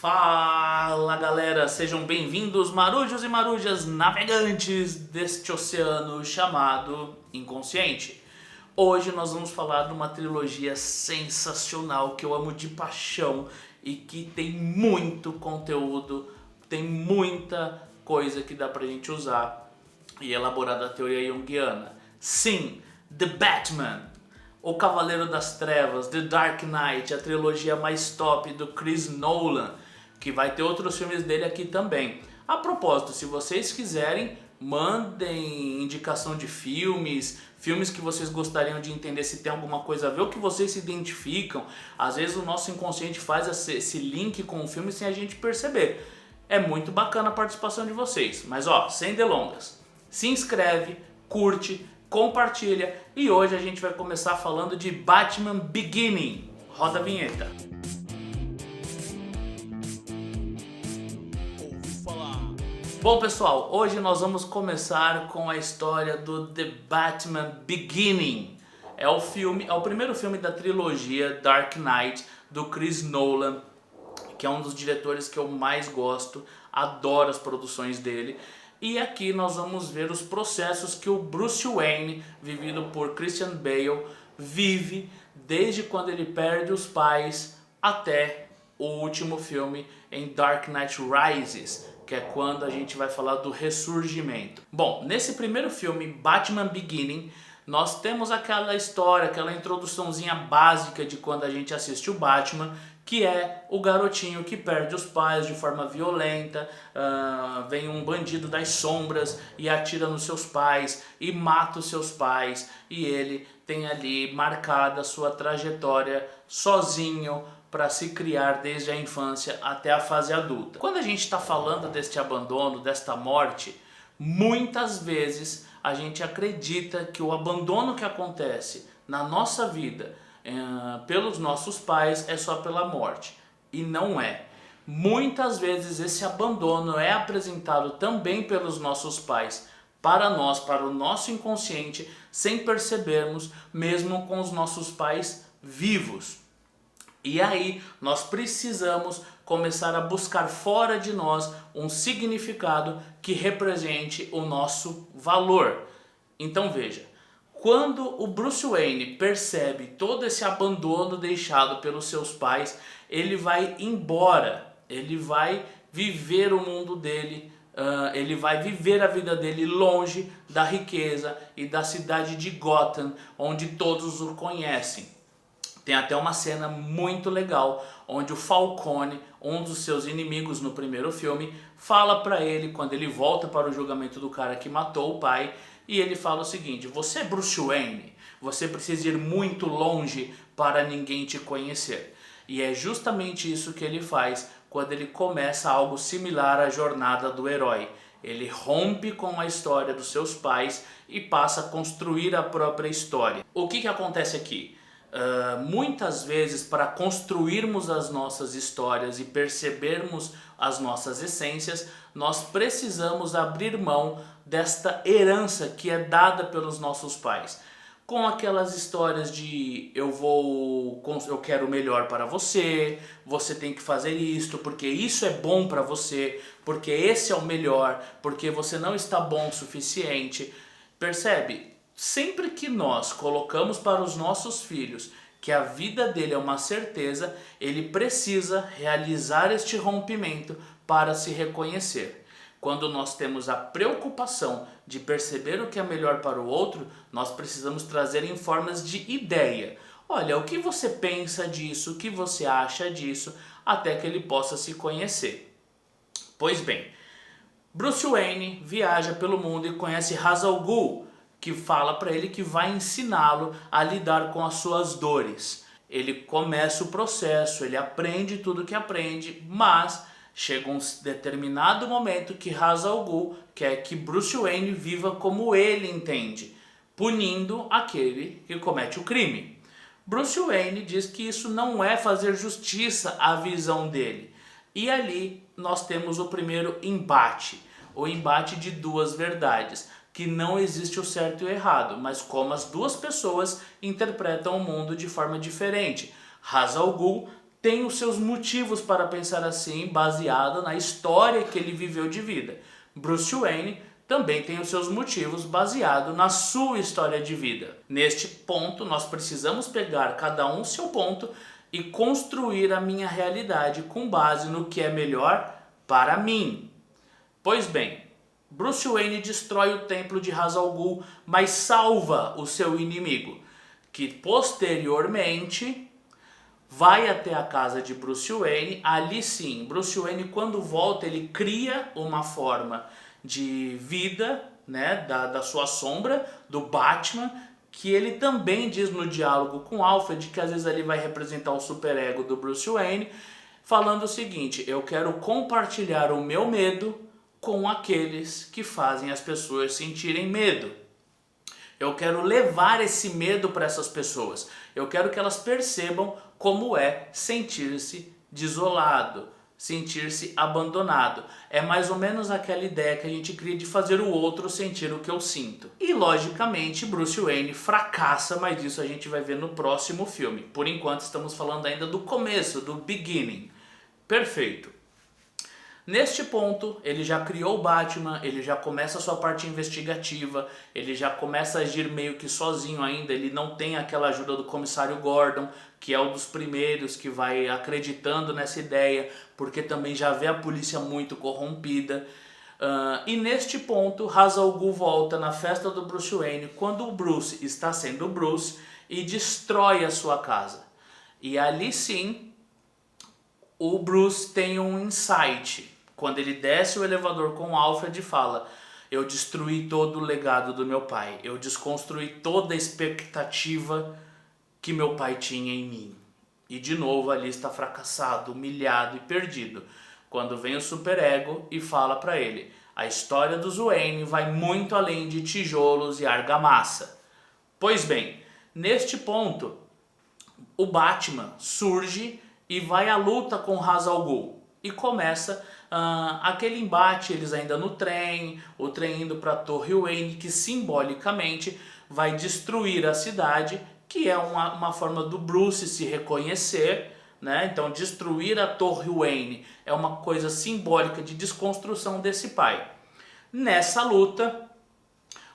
Fala galera, sejam bem-vindos marujos e marujas navegantes deste oceano chamado inconsciente. Hoje nós vamos falar de uma trilogia sensacional que eu amo de paixão e que tem muito conteúdo, tem muita coisa que dá pra gente usar e elaborar da teoria junguiana. Sim, The Batman, O Cavaleiro das Trevas, The Dark Knight, a trilogia mais top do Chris Nolan, que vai ter outros filmes dele aqui também. A propósito, se vocês quiserem, mandem indicação de filmes que vocês gostariam de entender, se tem alguma coisa a ver, o que vocês se identificam. Às vezes o nosso inconsciente faz esse link com o filme sem a gente perceber. É muito bacana a participação de vocês. Mas ó, sem delongas, se inscreve, curte, compartilha e hoje a gente vai começar falando de Batman Beginning. Roda a vinheta. Bom pessoal, hoje nós vamos começar com a história do The Batman Beginning. É o primeiro filme da trilogia Dark Knight do Chris Nolan, que é um dos diretores que eu mais gosto, adoro as produções dele. E aqui nós vamos ver os processos que o Bruce Wayne, vivido por Christian Bale, vive desde quando ele perde os pais até o último filme em Dark Knight Rises, que é quando a gente vai falar do ressurgimento. Bom, nesse primeiro filme, Batman Beginning, nós temos aquela história, aquela introduçãozinha básica de quando a gente assiste o Batman, que é o garotinho que perde os pais de forma violenta, vem um bandido das sombras e atira nos seus pais e mata os seus pais, e ele tem ali marcada a sua trajetória sozinho para se criar desde a infância até a fase adulta. Quando a gente está falando deste abandono, desta morte, muitas vezes a gente acredita que o abandono que acontece na nossa vida pelos nossos pais é só pela morte, e não é. Muitas vezes esse abandono é apresentado também pelos nossos pais para nós, para o nosso inconsciente, sem percebermos, mesmo com os nossos pais vivos. E aí nós precisamos começar a buscar fora de nós um significado que represente o nosso valor. Então veja, quando o Bruce Wayne percebe todo esse abandono deixado pelos seus pais, ele vai embora, ele vai viver o mundo dele, ele vai viver a vida dele longe da riqueza e da cidade de Gotham, onde todos o conhecem. Tem até uma cena muito legal, onde o Falcone, um dos seus inimigos no primeiro filme, fala pra ele, quando ele volta para o julgamento do cara que matou o pai, e ele fala o seguinte: você é Bruce Wayne, você precisa ir muito longe para ninguém te conhecer. E é justamente isso que ele faz quando ele começa algo similar à jornada do herói. Ele rompe com a história dos seus pais e passa a construir a própria história. O que acontece aqui? Muitas vezes, para construirmos as nossas histórias e percebermos as nossas essências, nós precisamos abrir mão desta herança que é dada pelos nossos pais, com aquelas histórias de eu quero o melhor para você, você tem que fazer isto porque isso é bom para você, porque esse é o melhor, porque você não está bom o suficiente. Percebe? Sempre que nós colocamos para os nossos filhos que a vida dele é uma certeza, ele precisa realizar este rompimento para se reconhecer. Quando nós temos a preocupação de perceber o que é melhor para o outro, nós precisamos trazer em formas de ideia. Olha, o que você pensa disso, o que você acha disso, até que ele possa se conhecer. Pois bem, Bruce Wayne viaja pelo mundo e conhece Ra's al Ghul, que fala para ele que vai ensiná-lo a lidar com as suas dores. Ele começa o processo, ele aprende tudo que aprende, mas chega um determinado momento que Ra's al Ghul quer que Bruce Wayne viva como ele entende, punindo aquele que comete o crime. Bruce Wayne diz que isso não é fazer justiça à visão dele. E ali nós temos o primeiro embate, o embate de duas verdades, que não existe o certo e o errado, mas como as duas pessoas interpretam o mundo de forma diferente. Ra's al Ghul tem os seus motivos para pensar assim, baseado na história que ele viveu de vida. Bruce Wayne também tem os seus motivos baseado na sua história de vida. Neste ponto, nós precisamos pegar cada um seu ponto e construir a minha realidade com base no que é melhor para mim. Pois bem, Bruce Wayne destrói o templo de Ra's al Ghul, mas salva o seu inimigo, que posteriormente vai até a casa de Bruce Wayne. Ali sim, Bruce Wayne, quando volta, ele cria uma forma de vida, né, da sua sombra, do Batman, que ele também diz no diálogo com Alfred, que às vezes ele vai representar o superego do Bruce Wayne, falando o seguinte: eu quero compartilhar o meu medo com aqueles que fazem as pessoas sentirem medo. Eu quero levar esse medo para essas pessoas. Eu quero que elas percebam como é sentir-se desolado, sentir-se abandonado. É mais ou menos aquela ideia que a gente cria de fazer o outro sentir o que eu sinto. E logicamente Bruce Wayne fracassa, mas isso a gente vai ver no próximo filme. Por enquanto estamos falando ainda do começo, do beginning. Perfeito. Neste ponto, ele já criou o Batman, ele já começa a sua parte investigativa, ele já começa a agir meio que sozinho ainda, ele não tem aquela ajuda do comissário Gordon, que é um dos primeiros que vai acreditando nessa ideia, porque também já vê a polícia muito corrompida. E neste ponto, Ra's al Ghul volta na festa do Bruce Wayne, quando o Bruce está sendo Bruce, e destrói a sua casa. E ali sim, o Bruce tem um insight. Quando ele desce o elevador com o Alfred e fala: eu destruí todo o legado do meu pai, eu desconstruí toda a expectativa que meu pai tinha em mim. E de novo ali está fracassado, humilhado e perdido. Quando vem o superego e fala para ele: a história dos Wayne vai muito além de tijolos e argamassa. Pois bem, neste ponto, o Batman surge e vai à luta com Ra's al Ghul. E começa aquele embate, eles ainda no trem, o trem indo para a Torre Wayne, que simbolicamente vai destruir a cidade, que é uma forma do Bruce se reconhecer, né? Então destruir a Torre Wayne é uma coisa simbólica de desconstrução desse pai. Nessa luta,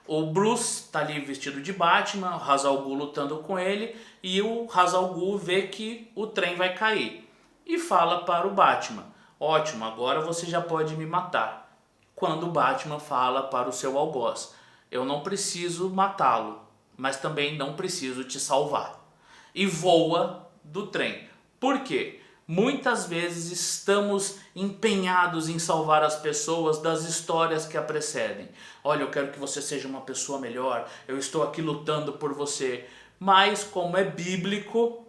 o Bruce está ali vestido de Batman, o Ra's al Ghul lutando com ele, e o Ra's al Ghul vê que o trem vai cair e fala para o Batman: ótimo, agora você já pode me matar. Quando o Batman fala para o seu algoz: eu não preciso matá-lo, mas também não preciso te salvar. E voa do trem. Por quê? Muitas vezes estamos empenhados em salvar as pessoas das histórias que a precedem. Olha, eu quero que você seja uma pessoa melhor, eu estou aqui lutando por você. Mas, como é bíblico,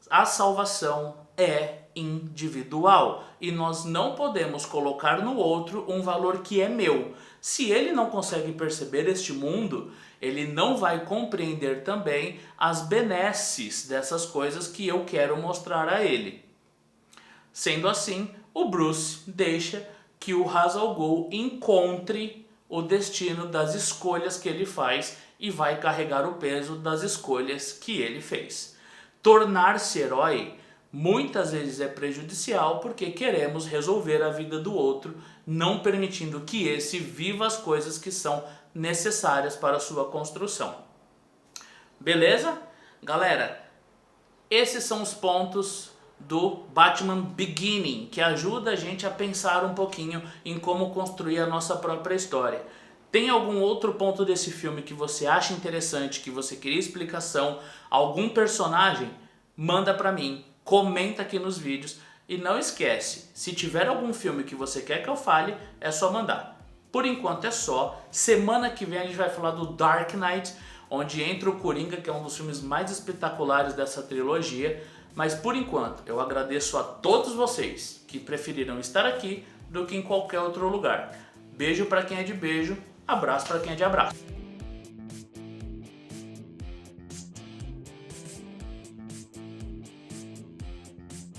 a salvação é individual e nós não podemos colocar no outro um valor que é meu. Se ele não consegue perceber este mundo, ele não vai compreender também as benesses dessas coisas que eu quero mostrar a ele. Sendo assim, o Bruce deixa que o Ra's al Ghul encontre o destino das escolhas que ele faz e vai carregar o peso das escolhas que ele fez. Tornar-se herói muitas vezes é prejudicial porque queremos resolver a vida do outro, não permitindo que esse viva as coisas que são necessárias para a sua construção. Beleza? Galera, esses são os pontos do Batman Beginning, que ajuda a gente a pensar um pouquinho em como construir a nossa própria história. Tem algum outro ponto desse filme que você acha interessante, que você queria explicação, algum personagem? Manda pra mim, comenta aqui nos vídeos e não esquece, se tiver algum filme que você quer que eu fale, é só mandar. Por enquanto é só. Semana que vem a gente vai falar do Dark Knight, onde entra o Coringa, que é um dos filmes mais espetaculares dessa trilogia. Mas por enquanto, eu agradeço a todos vocês que preferiram estar aqui do que em qualquer outro lugar. Beijo para quem é de beijo, abraço para quem é de abraço.